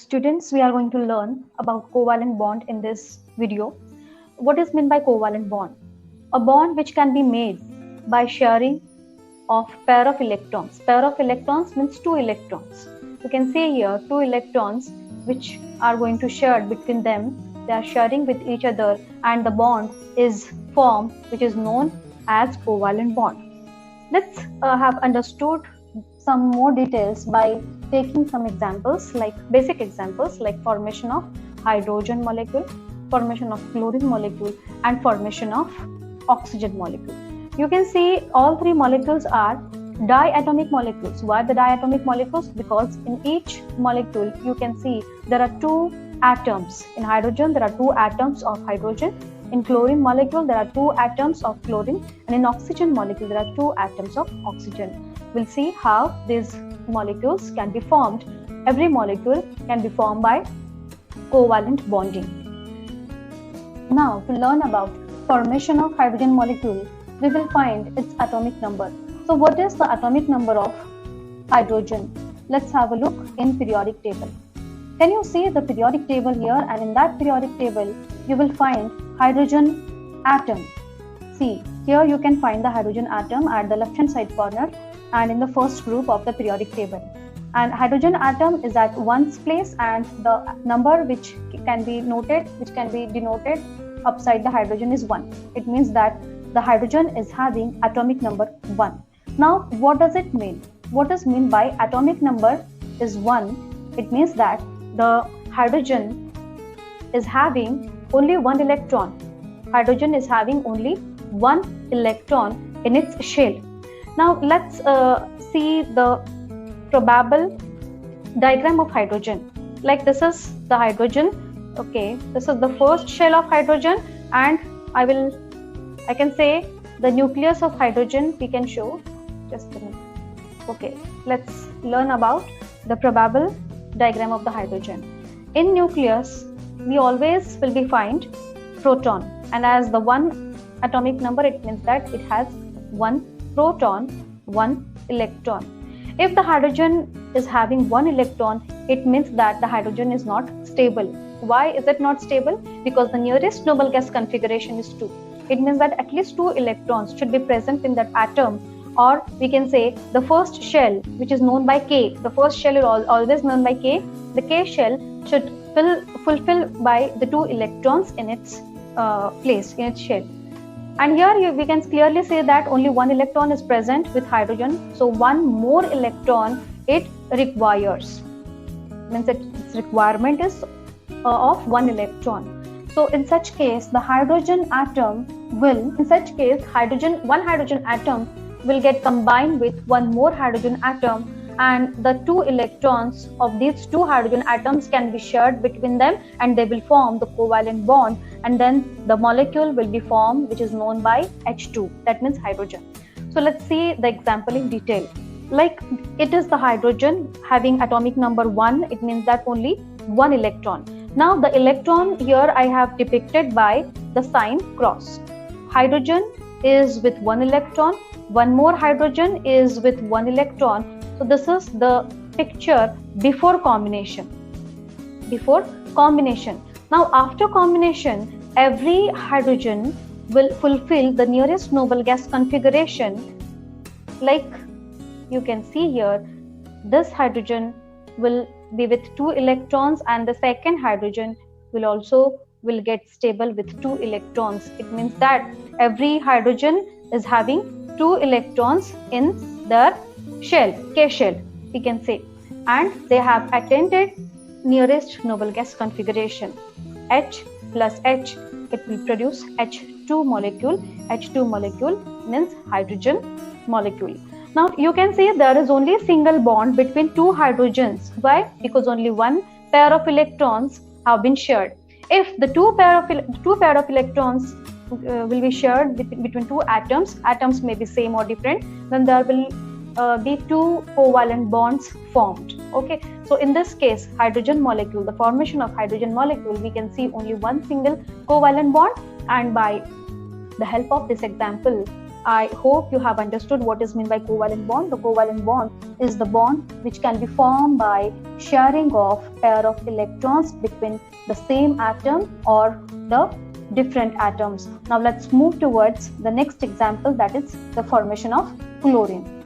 Students, we are going to learn about covalent bond in this video. What is meant by covalent bond? A bond which can be made by sharing of pair of electrons. Pair of electrons means two electrons. You can see here two electrons which are going to share between them. They are sharing with each other and the bond is formed, which is known as covalent bond. Let's have understood some more details by taking some examples, like basic examples like formation of hydrogen molecule, formation of chlorine molecule, and formation of oxygen molecule. You can see all three molecules are diatomic molecules. Why the diatomic molecules? Because in each molecule you can see there are two atoms. In hydrogen there are two atoms of hydrogen. In chlorine molecule there are two atoms of chlorine, and in oxygen molecule there are two atoms of oxygen. We'll see how these molecules can be formed. Every molecule can be formed by covalent bonding. Now, to learn about formation of hydrogen molecule, we will find its atomic number. So, what is the atomic number of hydrogen? Let's have a look in periodic table. Can you see the periodic table here? And in that periodic table, you will find hydrogen atom. See, here you can find the hydrogen atom at the left hand side corner and in the first group of the periodic table. And hydrogen atom is at ones place, and the number which can be denoted upside the hydrogen is 1. It means that the hydrogen is having atomic number 1. Now, what does it mean? What is meant by atomic number is 1? It means that the hydrogen is having only one electron. Hydrogen is having only one electron in its shell. Now let's see the probable diagram of hydrogen. Like this is the hydrogen. Okay, this is the first shell of hydrogen, and I can say the nucleus of hydrogen we can show. Just a minute. Okay, let's learn about the probable diagram of the hydrogen. In nucleus, we always will be find proton, and as the one atomic number, it means that it has one proton, one electron. If the hydrogen is having one electron, it means that the hydrogen is not stable. Why is it not stable? Because the nearest noble gas configuration is 2. It means that at least 2 electrons should be present in that atom, or we can say the first shell, which is known by K. The first shell is always known by K. The K shell should fulfill by the 2 electrons in its place, in its shell. And here we can clearly say that only one electron is present with hydrogen. So one more electron it requires. Means that its requirement is of one electron. So in such case, the hydrogen atom will, one hydrogen atom will get combined with one more hydrogen atom, and the 2 electrons of these 2 hydrogen atoms can be shared between them, and they will form the covalent bond, and then the molecule will be formed, which is known by H2. That means hydrogen. So let's see the example in detail. Like it is the hydrogen having atomic number 1. It means that only one electron. Now the electron here I have depicted by the sign cross. Hydrogen is with one electron. One more hydrogen is with one electron. So this is the picture before combination. Before combination. Now after combination, every hydrogen will fulfill the nearest noble gas configuration. Like you can see here, this hydrogen will be with 2 electrons, and the second hydrogen will get stable with 2 electrons. It means that every hydrogen is having 2 electrons in their shell, K shell, we can say, and they have attained nearest noble gas configuration. H plus H, it will produce H2 molecule. H2 molecule means hydrogen molecule. Now you can see there is only a single bond between 2 hydrogens. Why? Because only one pair of electrons have been shared. If the two pair of electrons will be shared between 2 atoms may be same or different, then there will be 2 covalent bonds formed. Okay, so in this case, hydrogen molecule, the formation of hydrogen molecule, we can see only one single covalent bond, and by the help of this example, I hope you have understood what is meant by covalent bond. The covalent bond is the bond which can be formed by sharing of pair of electrons between the same atom or the different atoms. Now let's move towards the next example, that is the formation of chlorine.